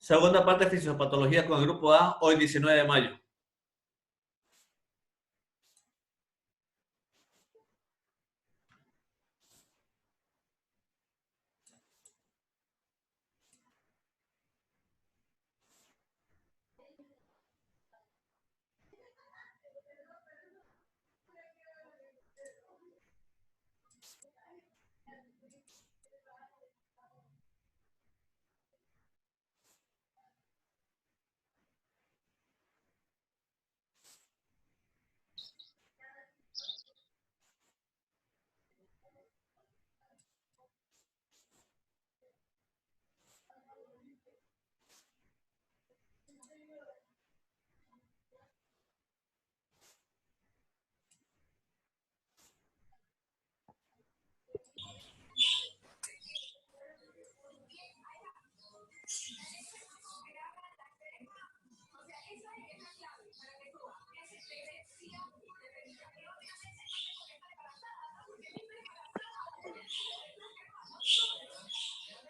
Segunda parte de fisiopatología con el grupo A, hoy 19 de mayo.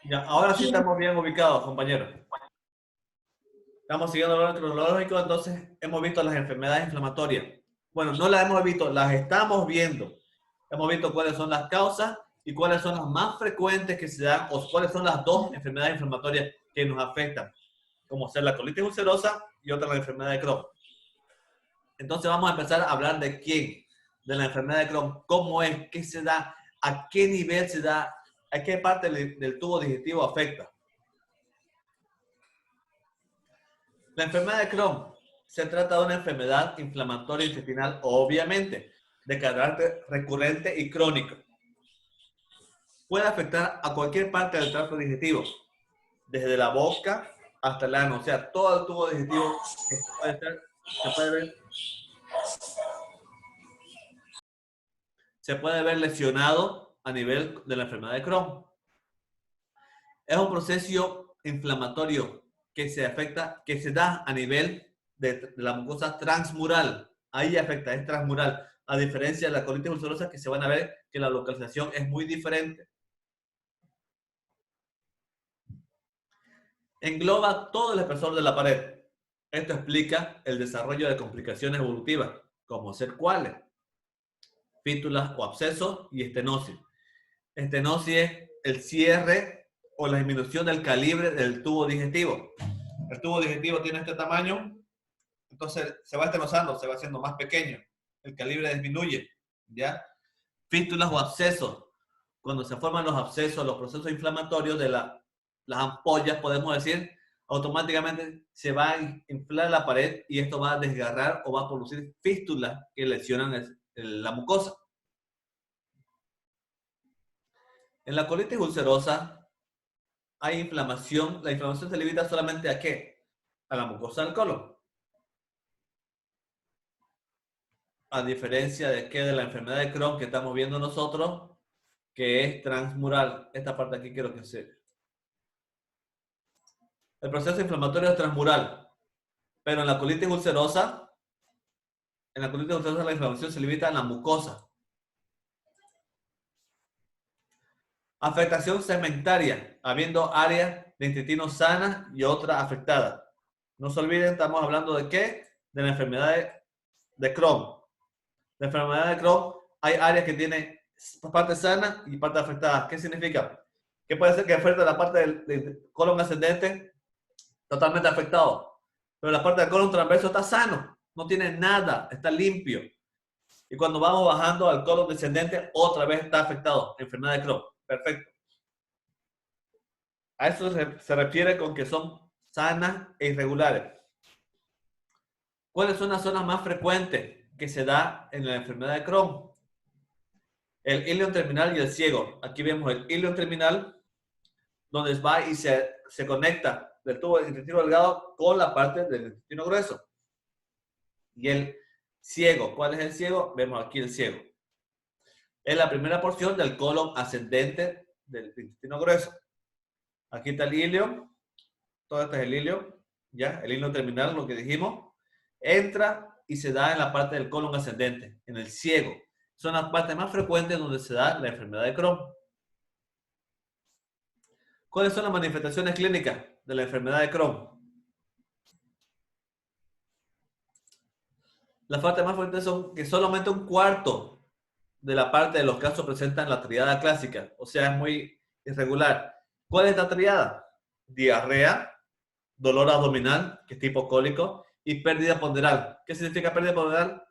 Ya, ahora sí estamos bien ubicados, compañeros. Estamos siguiendo el orden cronológico, entonces hemos visto las enfermedades inflamatorias. Bueno, no las hemos visto, las estamos viendo. Hemos visto cuáles son las causas y cuáles son las más frecuentes que se dan, o cuáles son las dos enfermedades inflamatorias que nos afectan, como ser la colitis ulcerosa y otra la enfermedad de Crohn. Entonces vamos a empezar a hablar de quién, de la enfermedad de Crohn, cómo es, qué se da, a qué nivel se da, a qué parte del tubo digestivo afecta. La enfermedad de Crohn se trata de una enfermedad inflamatoria intestinal, obviamente, de carácter recurrente y crónico. Puede afectar a cualquier parte del tracto digestivo, desde la boca hasta el ano, o sea, todo el tubo digestivo se puede ver lesionado a nivel de la enfermedad de Crohn. Es un proceso inflamatorio que se afecta, que se da a nivel de la mucosa transmural. Ahí afecta, es transmural. A diferencia de la colitis ulcerosa, que se van a ver que la localización es muy diferente. Engloba todo el espesor de la pared. Esto explica el desarrollo de complicaciones evolutivas, como ser cuáles, fístulas o abscesos y estenosis. Estenosis es el cierre o la disminución del calibre del tubo digestivo. El tubo digestivo tiene este tamaño, entonces se va estenosando, se va haciendo más pequeño, el calibre disminuye, ¿ya? Fístulas o abscesos. Cuando se forman los abscesos, los procesos inflamatorios de las ampollas, podemos decir, automáticamente se va a inflar la pared y esto va a desgarrar o va a producir fístulas que lesionan la mucosa. En la colitis ulcerosa hay inflamación. La inflamación se limita solamente a ¿qué? A la mucosa del colon. A diferencia de que de la enfermedad de Crohn que estamos viendo nosotros, que es transmural. Esta parte aquí quiero que se... El proceso inflamatorio es transmural, pero en la colitis ulcerosa, la inflamación se limita a la mucosa. Afectación segmentaria, habiendo áreas de intestino sanas y otras afectadas. No se olviden, estamos hablando de ¿qué? De la enfermedad de Crohn. La enfermedad de Crohn, hay áreas que tienen parte sana y parte afectada. ¿Qué significa? Que puede ser que afecte la parte del colon ascendente totalmente afectado, pero la parte del colon transverso está sano, no tiene nada, está limpio. Y cuando vamos bajando al colon descendente, otra vez está afectado, enfermedad de Crohn. Perfecto. A eso se refiere con que son sanas e irregulares. ¿Cuáles son las zonas más frecuentes que se da en la enfermedad de Crohn? El ilion terminal y el ciego. Aquí vemos el ilion terminal, donde va y se conecta del tubo del intestino delgado con la parte del intestino grueso. Y el ciego, ¿cuál es el ciego? Vemos aquí el ciego. Es la primera porción del colon ascendente del intestino grueso. Aquí está el ilio, todo este es el ilio, ya, el ilio terminal, lo que dijimos, entra y se da en la parte del colon ascendente, en el ciego. Son las partes más frecuentes donde se da la enfermedad de Crohn. ¿Cuáles son las manifestaciones clínicas de la enfermedad de Crohn? Las faltas más fuertes son que solamente un cuarto de la parte de los casos presentan la triada clásica, o sea, es muy irregular. ¿Cuál es la triada? Diarrea, dolor abdominal, que es tipo cólico, y pérdida ponderal. ¿Qué significa pérdida ponderal?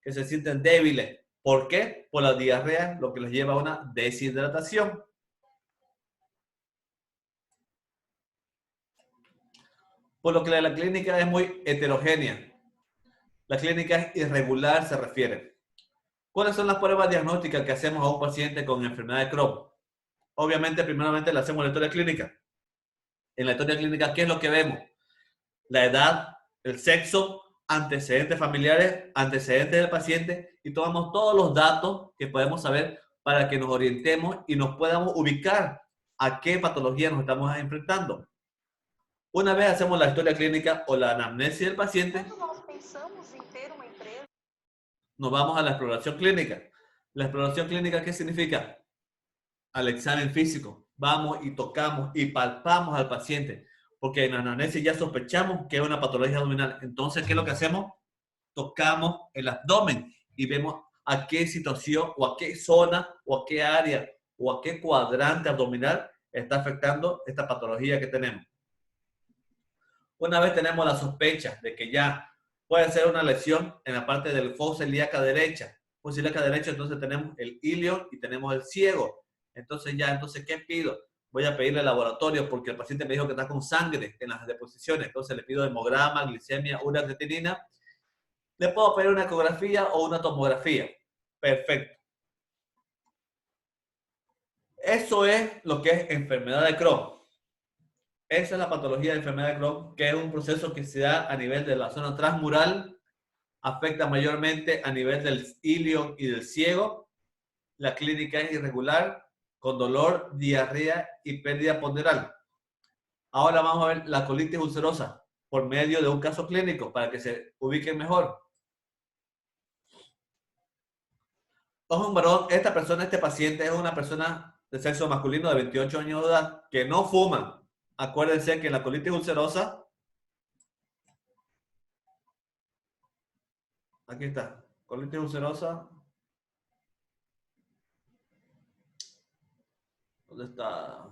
Que se sienten débiles. ¿Por qué? Por la diarrea, lo que les lleva a una deshidratación. Por lo que la clínica es muy heterogénea. La clínica es irregular, se refiere. ¿Cuáles son las pruebas diagnósticas que hacemos a un paciente con enfermedad de Crohn? Obviamente, primeramente le hacemos la historia clínica. En la historia clínica, ¿qué es lo que vemos? La edad, el sexo, antecedentes familiares, antecedentes del paciente y tomamos todos los datos que podemos saber para que nos orientemos y nos podamos ubicar a qué patología nos estamos enfrentando. Una vez hacemos la historia clínica o la anamnesis del paciente, nos vamos a la exploración clínica. La exploración clínica, ¿qué significa? Al examen físico. Vamos y tocamos y palpamos al paciente, porque en la anamnesis ya sospechamos que es una patología abdominal. Entonces, ¿qué es lo que hacemos? Tocamos el abdomen y vemos a qué situación o a qué zona o a qué área o a qué cuadrante abdominal está afectando esta patología que tenemos. Una vez tenemos la sospecha de que ya puede ser una lesión en la parte del fosa ilíaca derecha. Fosa ilíaca derecha, entonces tenemos el ilio y tenemos el ciego. Entonces ¿qué pido? Voy a pedirle laboratorio porque el paciente me dijo que está con sangre en las deposiciones. Entonces le pido hemograma, glicemia, urea-creatinina. Le puedo pedir una ecografía o una tomografía. Perfecto. Eso es lo que es enfermedad de Crohn. Esa es la patología de enfermedad de Crohn, que es un proceso que se da a nivel de la zona transmural, afecta mayormente a nivel del ilio y del ciego. La clínica es irregular, con dolor, diarrea y pérdida ponderal. Ahora vamos a ver la colitis ulcerosa por medio de un caso clínico para que se ubiquen mejor. Ojo, un varón, este paciente es una persona de sexo masculino de 28 años de edad que no fuma. Acuérdense que la colitis ulcerosa, aquí está, colitis ulcerosa, ¿dónde está?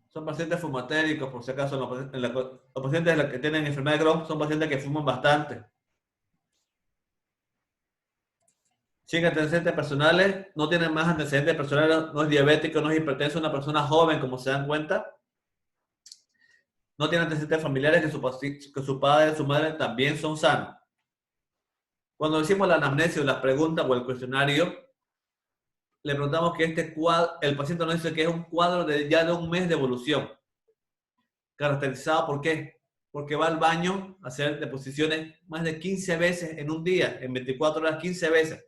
Son pacientes fumatéricos, por si acaso, los pacientes que tienen enfermedad de Crohn son pacientes que fuman bastante. Sin antecedentes personales, no tienen más antecedentes personales, no es diabético, no es hipertenso, una persona joven, como se dan cuenta. No tiene antecedentes familiares, que su padre y su madre también son sanos. Cuando decimos la anamnesis o las preguntas o el cuestionario, le preguntamos que el paciente nos dice que es un cuadro ya de un mes de evolución. Caracterizado ¿por qué? Porque va al baño a hacer deposiciones más de 15 veces en un día, en 24 horas, 15 veces.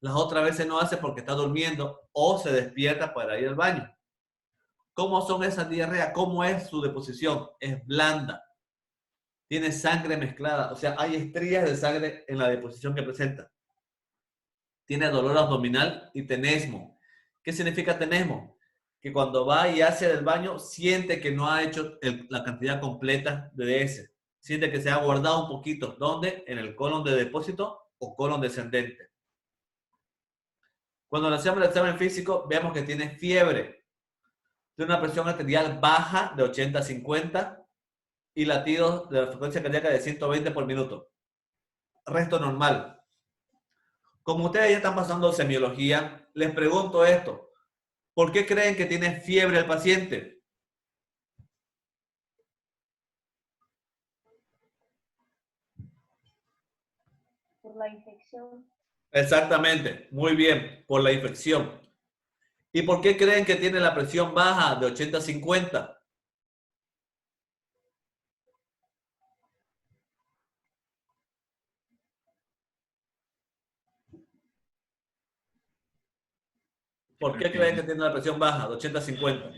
Las otras veces no hace porque está durmiendo o se despierta para ir al baño. ¿Cómo son esas diarreas? ¿Cómo es su deposición? Es blanda. Tiene sangre mezclada, o sea, hay estrías de sangre en la deposición que presenta. Tiene dolor abdominal y tenesmo. ¿Qué significa tenesmo? Que cuando va y hace del baño, siente que no ha hecho la cantidad completa de DS. Siente que se ha guardado un poquito. ¿Dónde? En el colon de depósito o colon descendente. Cuando le hacemos el examen físico, vemos que tiene fiebre. Tiene una presión arterial baja de 80 a 50 y latidos de la frecuencia cardíaca de 120 por minuto. Resto normal. Como ustedes ya están pasando semiología, les pregunto esto. ¿Por qué creen que tiene fiebre el paciente? Por la infección. Exactamente, muy bien, por la infección. ¿Y por qué creen que tiene la presión baja de 80 a 50? ¿Por qué creen que tiene la presión baja de 80 a 50?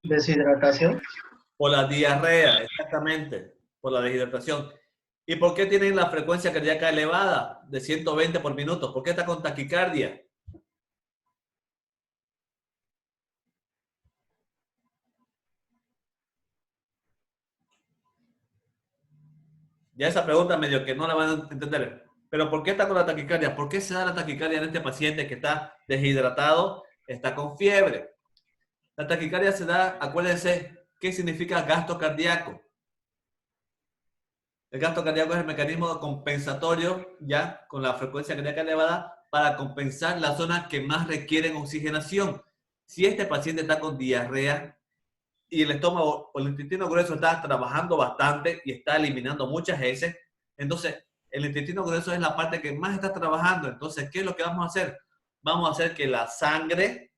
Deshidratación. Por la diarrea, exactamente, por la deshidratación. ¿Y por qué tienen la frecuencia cardíaca elevada de 120 por minuto? ¿Por qué está con taquicardia? Ya esa pregunta medio que no la van a entender. Pero ¿por qué está con la taquicardia? ¿Por qué se da la taquicardia en este paciente que está deshidratado, está con fiebre? La taquicardia se da, acuérdense, ¿qué significa gasto cardíaco? El gasto cardíaco es el mecanismo compensatorio, ya con la frecuencia cardíaca elevada, para compensar las zonas que más requieren oxigenación. Si este paciente está con diarrea y el estómago o el intestino grueso está trabajando bastante y está eliminando muchas heces, entonces el intestino grueso es la parte que más está trabajando. Entonces, ¿qué es lo que vamos a hacer? Vamos a hacer que la sangre,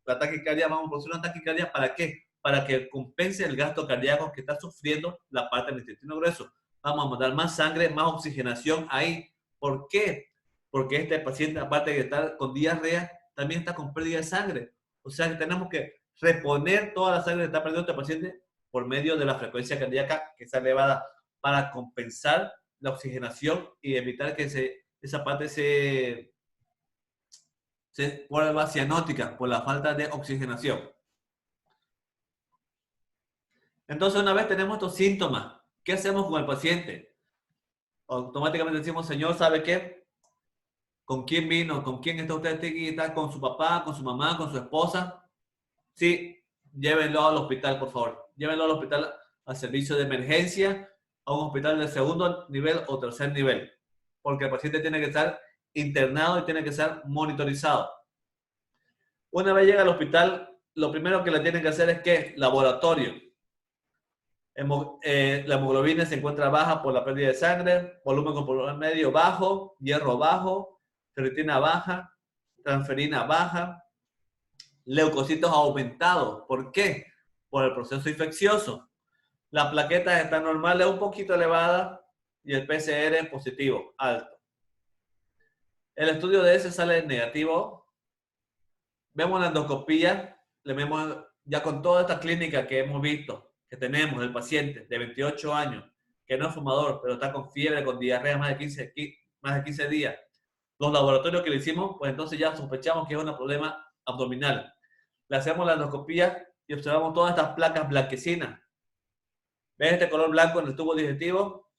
la taquicardia, vamos a producir una taquicardia, ¿para qué? Para que compense el gasto cardíaco que está sufriendo la parte del intestino grueso. Vamos a mandar más sangre, más oxigenación ahí. ¿Por qué? Porque este paciente, aparte de estar con diarrea, también está con pérdida de sangre. O sea que tenemos que reponer toda la sangre que está perdiendo este paciente por medio de la frecuencia cardíaca que está elevada para compensar la oxigenación y evitar que esa parte se vuelva cianótica por la falta de oxigenación. Entonces, una vez tenemos estos síntomas, ¿qué hacemos con el paciente? Automáticamente decimos, señor, ¿sabe qué? ¿Con quién vino? ¿Con quién está usted aquí? ¿Está con su papá, con su mamá, con su esposa? Sí, llévenlo al hospital, por favor. Llévenlo al hospital, al servicio de emergencia, a un hospital de segundo nivel o tercer nivel, porque el paciente tiene que estar internado y tiene que ser monitorizado. Una vez llega al hospital, lo primero que le tienen que hacer es ¿qué? Laboratorio. La hemoglobina se encuentra baja por la pérdida de sangre, volumen corporal medio bajo, hierro bajo, ferritina baja, transferina baja, leucocitos aumentados. ¿Por qué? Por el proceso infeccioso. La plaqueta está normal, es un poquito elevada y el PCR es positivo, alto. El estudio de ese sale negativo. Vemos la endoscopía, le vemos ya con toda esta clínica que hemos visto, que tenemos del paciente de 28 años, que no es fumador, pero está con fiebre, con diarrea más de 15 días. Los laboratorios que le hicimos, pues entonces ya sospechamos que es un problema abdominal. Le hacemos la endoscopía y observamos todas estas placas blanquecinas. ¿Ves este color blanco en el tubo digestivo?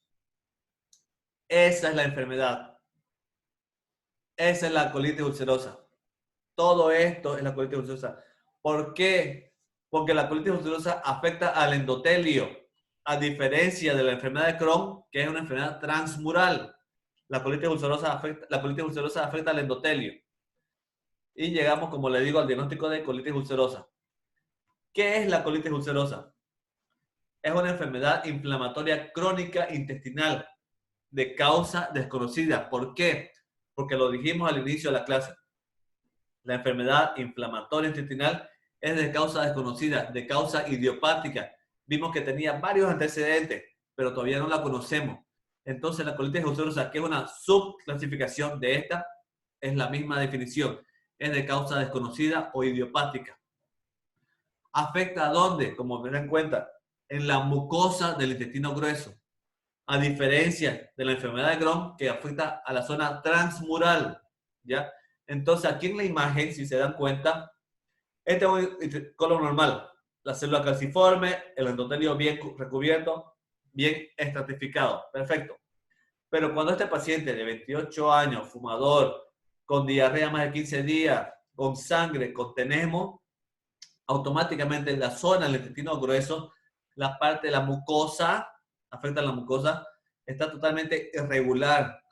Esa es la enfermedad. Esa es la colitis ulcerosa. Todo esto es la colitis ulcerosa. ¿Por qué? Porque la colitis ulcerosa afecta al endotelio, a diferencia de la enfermedad de Crohn, que es una enfermedad transmural. La colitis ulcerosa afecta al endotelio. Y llegamos, como le digo, al diagnóstico de colitis ulcerosa. ¿Qué es la colitis ulcerosa? Es una enfermedad inflamatoria crónica intestinal de causa desconocida. ¿Por qué? Porque lo dijimos al inicio de la clase. La enfermedad inflamatoria intestinal es de causa desconocida, de causa idiopática. Vimos que tenía varios antecedentes, pero todavía no la conocemos. Entonces, la colitis ulcerosa, que es una subclasificación de esta, es la misma definición. Es de causa desconocida o idiopática. ¿Afecta a dónde? Como me dan cuenta, en la mucosa del intestino grueso. A diferencia de la enfermedad de Crohn, que afecta a la zona transmural, ¿ya? Entonces, aquí en la imagen, si se dan cuenta, este es un colon normal. La célula calciforme, el endotelio bien recubierto, bien estratificado. Perfecto. Pero cuando este paciente de 28 años, fumador, con diarrea más de 15 días, con sangre, con tenemo, automáticamente la zona del intestino grueso, la parte de la mucosa, afecta a la mucosa, está totalmente irregular.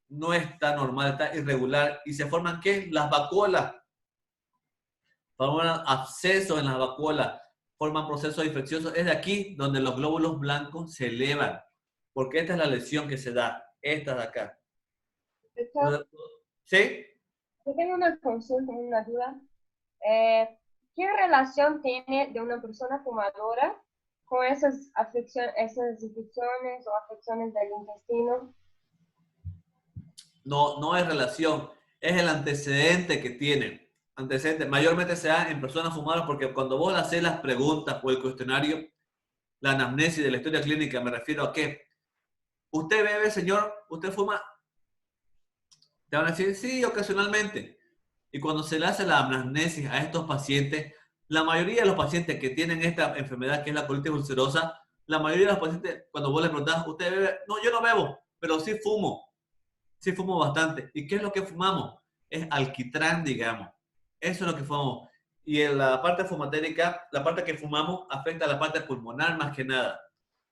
No está normal, está irregular. ¿Y se forman qué? Las vacuolas. Forman abscesos en las vacuolas. Forman procesos infecciosos. Es de aquí donde los glóbulos blancos se elevan. Porque esta es la lesión que se da. Esta de acá. Doctor, ¿Sí? yo tengo una consulta, una duda. ¿Qué relación tiene de una persona fumadora con esas infecciones o afecciones del intestino? No es relación. Es el antecedente que tienen. Antecedente. Mayormente se da en personas fumadoras porque cuando vos haces las preguntas o el cuestionario, la anamnesis de la historia clínica, me refiero a qué. ¿Usted bebe, señor? ¿Usted fuma? Te van a decir, sí, ocasionalmente. Y cuando se le hace la anamnesis a estos pacientes, la mayoría de los pacientes que tienen esta enfermedad, que es la colitis ulcerosa, La mayoría de los pacientes, cuando vos les preguntás, ¿usted bebe? No, yo no bebo, pero sí fumo. Sí fumo bastante. ¿Y qué es lo que fumamos? Es alquitrán, digamos. Eso es lo que fumamos. Y en la parte fumatérica, la parte que fumamos afecta a la parte pulmonar más que nada.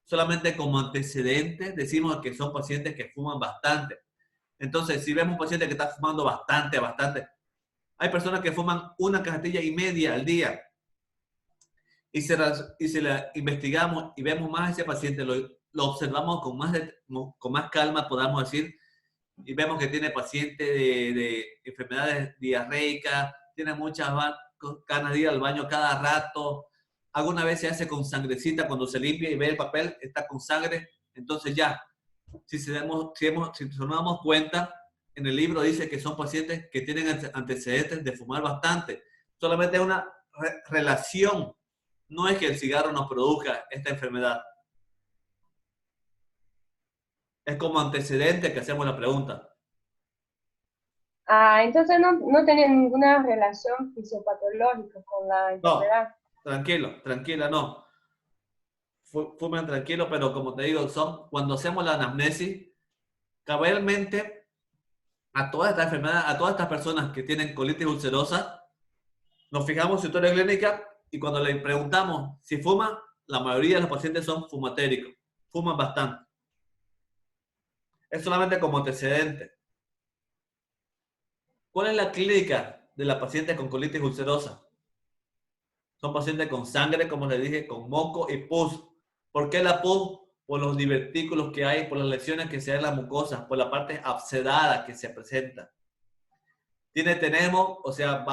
Solamente como antecedente decimos que son pacientes que fuman bastante. Entonces, si vemos un paciente que está fumando bastante, hay personas que fuman una cajetilla y media al día. Y si la investigamos y vemos más a ese paciente, lo observamos con más calma, podamos decir, y vemos que tiene paciente de enfermedades diarreicas, tiene muchas ganas de ir al baño cada rato, alguna vez se hace con sangrecita cuando se limpia y ve el papel, está con sangre, entonces ya, si nos damos cuenta, en el libro dice que son pacientes que tienen antecedentes de fumar bastante, solamente es una relación, no es que el cigarro nos produzca esta enfermedad. Es como antecedente que hacemos la pregunta. Entonces no tenía ninguna relación fisiopatológica con la enfermedad. No, tranquila, no. Fumen tranquilo, pero como te digo, cuando hacemos la anamnesis, cabalmente a todas estas enfermedades, a todas estas personas que tienen colitis ulcerosa, nos fijamos su historia clínica y cuando le preguntamos si fuman, la mayoría de los pacientes son fumatéricos, fuman bastante. Es solamente como antecedente. ¿Cuál es la clínica de la paciente con colitis ulcerosa? Son pacientes con sangre, como les dije, con moco y pus. ¿Por qué la pus? Por los divertículos que hay, por las lesiones que se dan en las mucosas, por la parte abscedada que se presenta. Tenemos, o sea,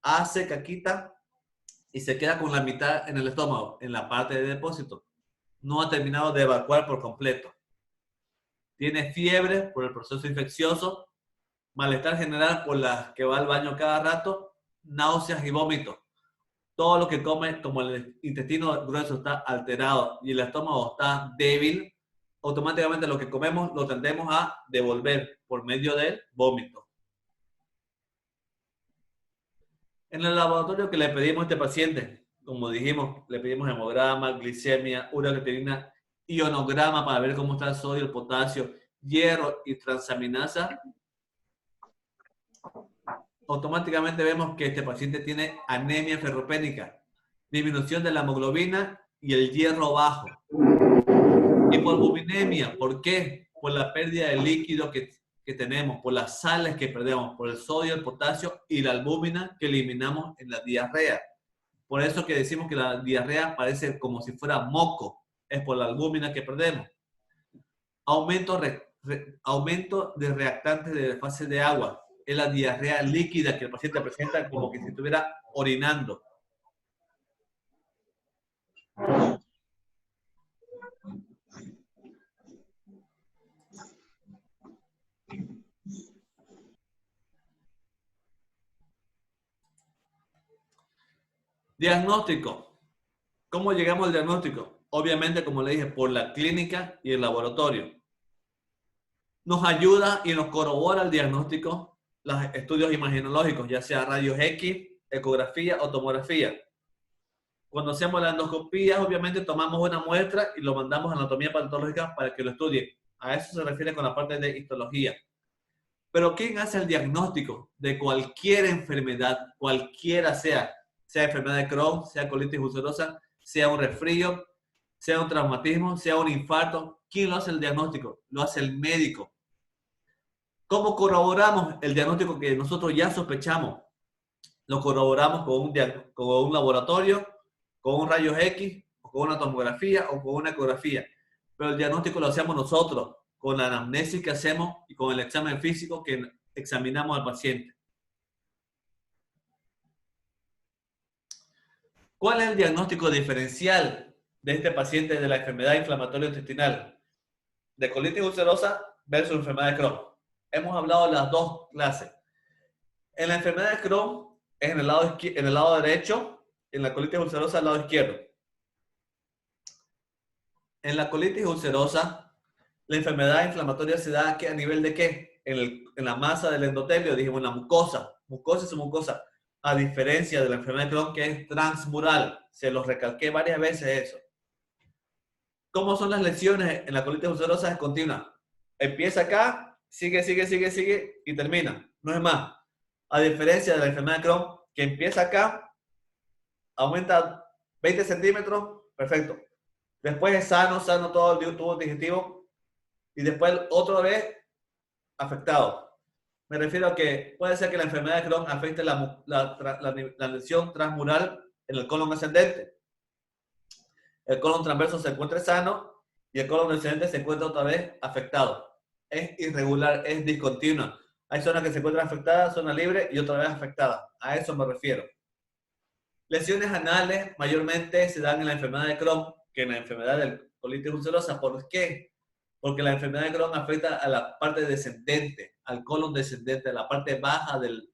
hace caquita y se queda con la mitad en el estómago, en la parte de depósito. No ha terminado de evacuar por completo. Tiene fiebre por el proceso infeccioso, malestar general por la que va al baño cada rato, náuseas y vómitos. Todo lo que come, como el intestino grueso está alterado y el estómago está débil, automáticamente lo que comemos lo tendemos a devolver por medio del vómito. En el laboratorio que le pedimos a este paciente, como dijimos, le pedimos hemograma, glicemia, ureacreatinina, ionograma para ver cómo está el sodio, el potasio, hierro y transaminasa. Automáticamente vemos que este paciente tiene anemia ferropénica, disminución de la hemoglobina y el hierro bajo. Hipoalbuminemia, ¿por qué? Por la pérdida de líquido que tenemos, por las sales que perdemos, por el sodio, el potasio y la albúmina que eliminamos en la diarrea. Por eso que decimos que la diarrea parece como si fuera moco, es por la albúmina que perdemos. Aumento de reactantes de fase de agua, es la diarrea líquida que el paciente presenta como que si estuviera orinando. Diagnóstico. ¿Cómo llegamos al diagnóstico? Obviamente, como le dije, por la clínica y el laboratorio. Nos ayuda y nos corrobora el diagnóstico los estudios imaginológicos, ya sea rayos X, ecografía o tomografía. Cuando hacemos la endoscopía, obviamente tomamos una muestra y lo mandamos a anatomía patológica para que lo estudie. A eso se refiere con la parte de histología. Pero ¿quién hace el diagnóstico de cualquier enfermedad, cualquiera sea enfermedad de Crohn, sea colitis ulcerosa, sea un resfrío, sea un traumatismo, sea un infarto? ¿Quién lo hace el diagnóstico? Lo hace el médico. ¿Cómo corroboramos el diagnóstico que nosotros ya sospechamos? Lo corroboramos con un laboratorio, con un rayos X, o con una tomografía o con una ecografía. Pero el diagnóstico lo hacemos nosotros, con la anamnesis que hacemos y con el examen físico que examinamos al paciente. ¿Cuál es el diagnóstico diferencial de este paciente de la enfermedad inflamatoria intestinal? De colitis ulcerosa versus enfermedad de Crohn. Hemos hablado de las dos clases. En la enfermedad de Crohn es en el lado derecho, en la colitis ulcerosa al lado izquierdo. En la colitis ulcerosa, la enfermedad inflamatoria se da ¿a nivel de qué? En la masa del endotelio, dijimos, en la mucosa. Mucosa es mucosa. A diferencia de la enfermedad de Crohn, que es transmural. Se los recalqué varias veces eso. ¿Cómo son las lesiones en la colitis ulcerosa? Es continua. Empieza acá, sigue y termina. No es más. A diferencia de la enfermedad de Crohn, que empieza acá, aumenta 20 centímetros, perfecto. Después es sano todo el tubo digestivo y después otra vez afectado. Me refiero a que puede ser que la enfermedad de Crohn afecte la lesión transmural en el colon ascendente. El colon transverso se encuentra sano y el colon descendente se encuentra otra vez afectado. Es irregular, es discontinua. Hay zonas que se encuentran afectadas, zona libre y otra vez afectada. A eso me refiero. Lesiones anales mayormente se dan en la enfermedad de Crohn que en la enfermedad de colitis ulcerosa. ¿Por qué? Porque la enfermedad de Crohn afecta a la parte descendente, al colon descendente, a la parte baja del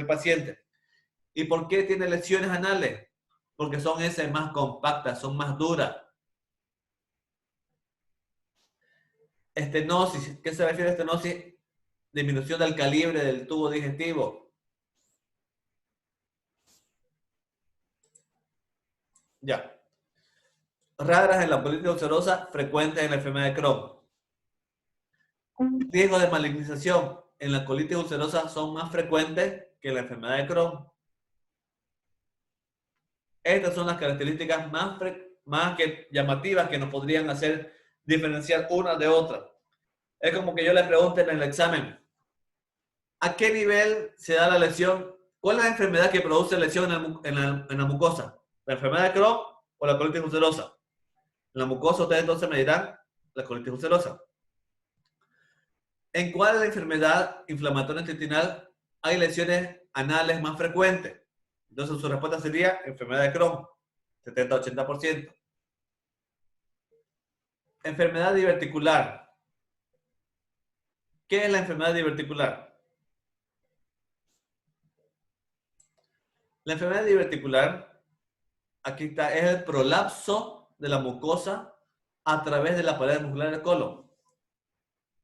paciente. ¿Y por qué tiene lesiones anales? Porque son esas más compactas, son más duras. Estenosis, ¿qué se refiere a estenosis? Disminución del calibre del tubo digestivo. Ya. Raras en la colitis ulcerosa, frecuentes en la enfermedad de Crohn. Riesgo de malignización en la colitis ulcerosa son más frecuentes que en la enfermedad de Crohn. Estas son las características más llamativas que nos podrían hacer diferenciar una de otra. Es como que yo le pregunte en el examen, ¿a qué nivel se da la lesión? ¿Cuál es la enfermedad que produce lesión en la mucosa? ¿La enfermedad de Crohn o la colitis ulcerosa? En la mucosa ustedes entonces me dirán la colitis ulcerosa. ¿En cuál enfermedad inflamatoria intestinal hay lesiones anales más frecuentes? Entonces su respuesta sería enfermedad de Crohn, 70-80%. Enfermedad diverticular. ¿Qué es la enfermedad diverticular? La enfermedad diverticular, aquí está, es el prolapso de la mucosa a través de la pared muscular del colon.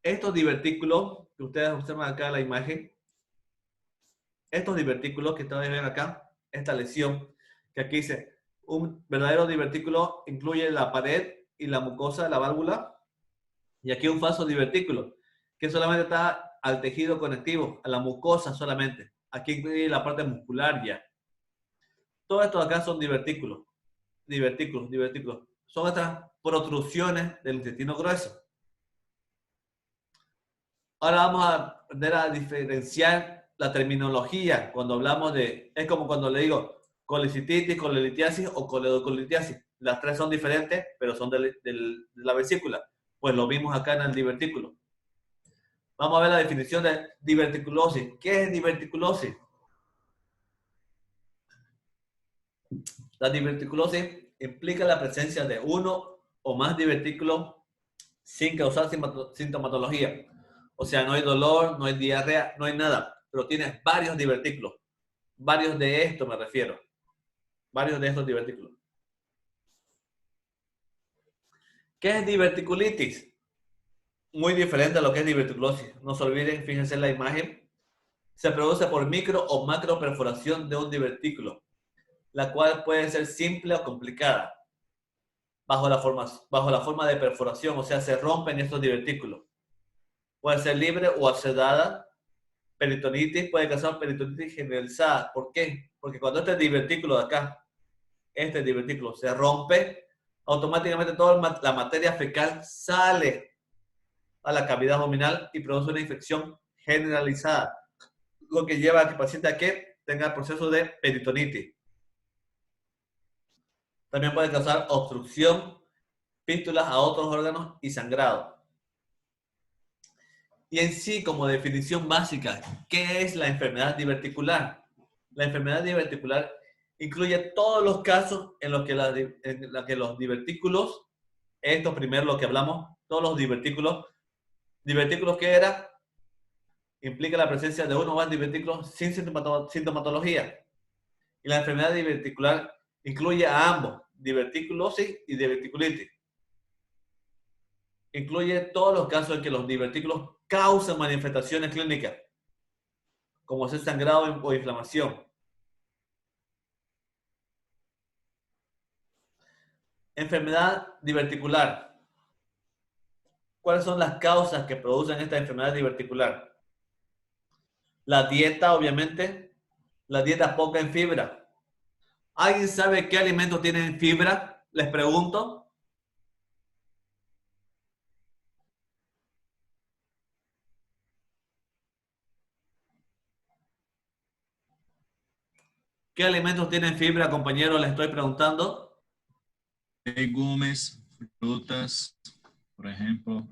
Estos divertículos, que ustedes observan acá en la imagen, estos divertículos que ustedes ven acá, esta lesión, que aquí dice, un verdadero divertículo incluye la pared y la mucosa de la válvula, y aquí un falso divertículo, que solamente está al tejido conectivo, a la mucosa solamente. Aquí incluye la parte muscular ya. Todos estos acá son divertículos. Son estas protrusiones del intestino grueso. Ahora vamos a aprender a diferenciar la terminología cuando hablamos de... Es como cuando le digo colecititis, colelitiasis o coledocolitiasis. Las tres son diferentes, pero son de la vesícula. Pues lo vimos acá en el divertículo. Vamos a ver la definición de diverticulosis. ¿Qué es diverticulosis? La diverticulosis implica la presencia de uno o más divertículos sin causar sintomatología. O sea, no hay dolor, no hay diarrea, no hay nada, pero tienes varios divertículos. Varios de estos me refiero. Varios de estos divertículos. ¿Qué es diverticulitis? Muy diferente a lo que es diverticulosis. No se olviden, fíjense en la imagen. Se produce por micro o macro perforación de un divertículo, la cual puede ser simple o complicada. Bajo la forma de perforación, o sea, se rompen estos divertículos. Puede ser libre o accedada. Peritonitis puede causar peritonitis generalizada. ¿Por qué? Porque cuando este divertículo de acá, este divertículo se rompe, automáticamente toda la materia fecal sale a la cavidad abdominal y produce una infección generalizada, lo que lleva a que el paciente a que tenga el proceso de peritonitis. También puede causar obstrucción, fístulas a otros órganos y sangrado. Y en sí, como definición básica, ¿qué es la enfermedad diverticular? La enfermedad diverticular incluye todos los casos en los que los divertículos, esto primero lo que hablamos, todos los divertículos ¿qué era? Implica la presencia de uno o más divertículos sin sintomatología. Y la enfermedad diverticular incluye a ambos, diverticulosis y diverticulitis. Incluye todos los casos en que los divertículos causan manifestaciones clínicas, como ser sangrado o inflamación. Enfermedad diverticular. ¿Cuáles son las causas que producen esta enfermedad diverticular? La dieta, obviamente. La dieta poca en fibra. ¿Alguien sabe qué alimentos tienen fibra? Les pregunto. ¿Qué alimentos tienen fibra, compañeros? Les estoy preguntando. Legumes, frutas, por ejemplo.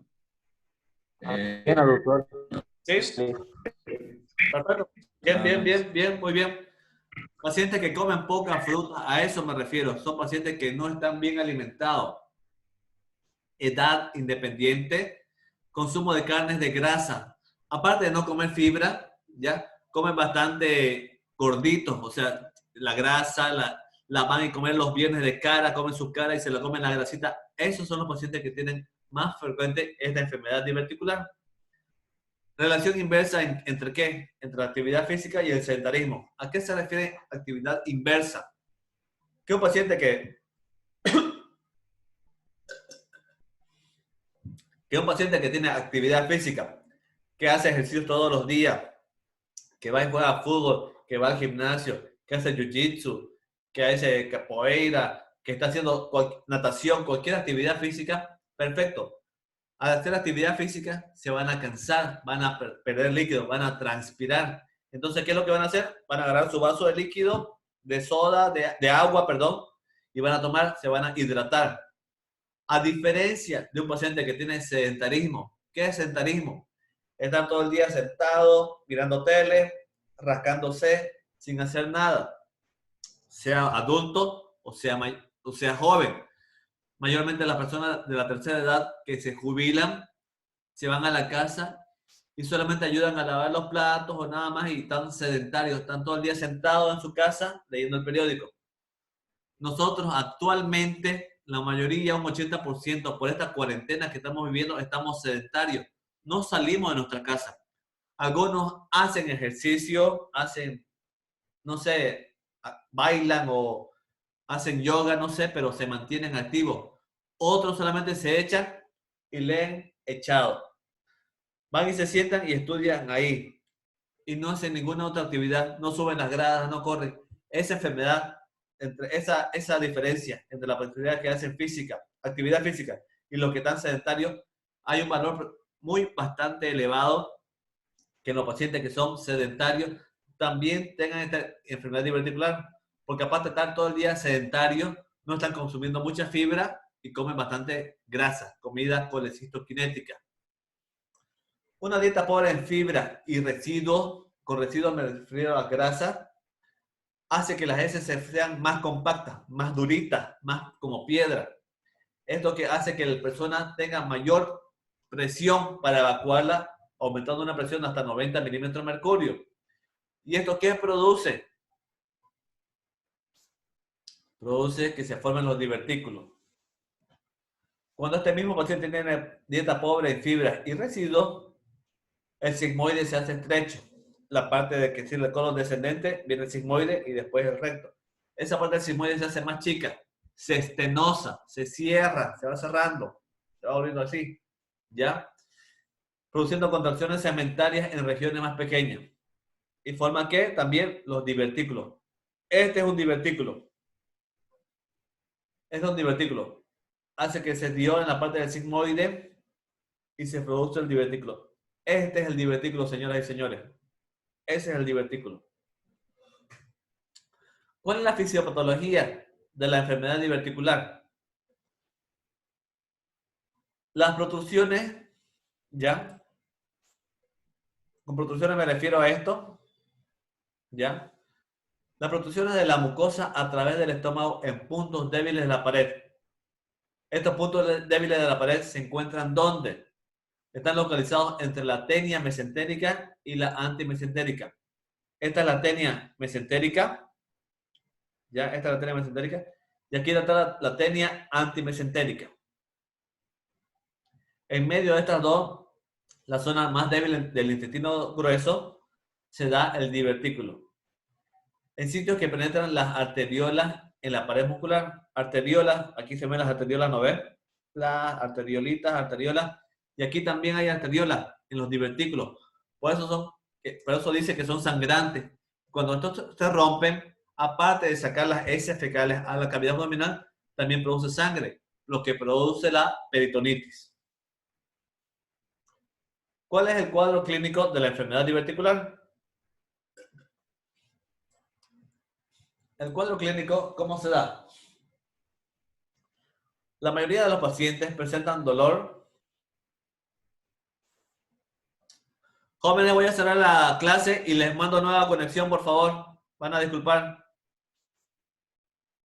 Bien, doctor. ¿Sí? Sí. Perfecto. Bien, muy bien. Pacientes que comen poca fruta, a eso me refiero. Son pacientes que no están bien alimentados. Edad independiente, consumo de carnes de grasa. Aparte de no comer fibra, ya comen bastante gorditos, o sea, la grasa la van a comer los viernes de cara, comen su cara y se la comen la grasita. Esos son los pacientes que tienen más frecuente esta enfermedad diverticular. Relación inversa entre qué? Entre la actividad física y el sedentarismo. ¿A qué se refiere actividad inversa? Que un paciente que tiene actividad física, que hace ejercicios todos los días, que va y juega fútbol, que va al gimnasio, que hace jiu-jitsu, que hace capoeira, que está haciendo natación, cualquier actividad física, perfecto. Al hacer actividad física se van a cansar, van a perder líquido, van a transpirar. Entonces, ¿qué es lo que van a hacer? Van a agarrar su vaso de líquido, de soda, de agua, perdón, y van a tomar, se van a hidratar. A diferencia de un paciente que tiene sedentarismo. ¿Qué es sedentarismo? Estar todo el día sentado, mirando tele, rascándose, sin hacer nada. Sea adulto o sea joven. Mayormente las personas de la tercera edad que se jubilan, se van a la casa y solamente ayudan a lavar los platos o nada más y están sedentarios, están todo el día sentados en su casa leyendo el periódico. Nosotros actualmente, la mayoría, un 80%, por esta cuarentena que estamos viviendo, estamos sedentarios. No salimos de nuestra casa. Algunos hacen ejercicio, hacen, no sé, bailan o hacen yoga, no sé, pero se mantienen activos. Otros solamente se echan y leen echado. Van y se sientan y estudian ahí. Y no hacen ninguna otra actividad, no suben las gradas, no corren. Esa enfermedad, entre esa diferencia entre la actividad que hacen actividad física y los que están sedentarios, hay un valor bastante elevado que los pacientes que son sedentarios también tengan esta enfermedad diverticular, porque aparte de estar todo el día sedentarios, no están consumiendo mucha fibra y comen bastante grasa, comida colecistoquinética. Una dieta pobre en fibra y residuos, con residuos me refiero a grasa, hace que las heces sean más compactas, más duritas, más como piedra. Esto que hace que la persona tenga mayor presión para evacuarla, aumentando una presión hasta 90 milímetros de mercurio. ¿Y esto qué produce? Produce que se formen los divertículos. Cuando este mismo paciente tiene dieta pobre en fibra y residuos, el sigmoide se hace estrecho. La parte de que sirve el colon descendente, viene el sigmoide y después el recto. Esa parte del sigmoide se hace más chica, se estenosa, se cierra, se va cerrando, se va volviendo así, ¿ya? Produciendo contracciones segmentarias en regiones más pequeñas. Y forma que también los divertículos. Este es un divertículo. Este es un divertículo. Hace que se dio en la parte del sigmoide y se produce el divertículo. Este es el divertículo, señoras y señores. Ese es el divertículo. ¿Cuál es la fisiopatología de la enfermedad diverticular? Las protrusiones, ¿ya? Con protrusiones me refiero a esto, ¿ya? Las protrusiones de la mucosa a través del estómago en puntos débiles de la pared. Estos puntos débiles de la pared se encuentran ¿dónde? Están localizados entre la tenia mesentérica y la antimesentérica. Esta es la tenia mesentérica, ¿ya? Esta es la tenia mesentérica. Y aquí está la tenia antimesentérica. En medio de estas dos, la zona más débil del intestino grueso, se da el divertículo. En sitios que penetran las arteriolas en la pared muscular. Arteriolas, aquí se ven las arteriolas, ¿no ves? Las arteriolitas, arteriolas. Y aquí también hay arteriolas en los divertículos. Por eso dice que son sangrantes. Cuando estos se rompen, aparte de sacar las heces fecales a la cavidad abdominal, también produce sangre, lo que produce la peritonitis. ¿Cuál es el cuadro clínico de la enfermedad diverticular? El cuadro clínico, ¿cómo se da? La mayoría de los pacientes presentan dolor. Jóvenes, voy a cerrar la clase y les mando nueva conexión, por favor. Van a disculpar.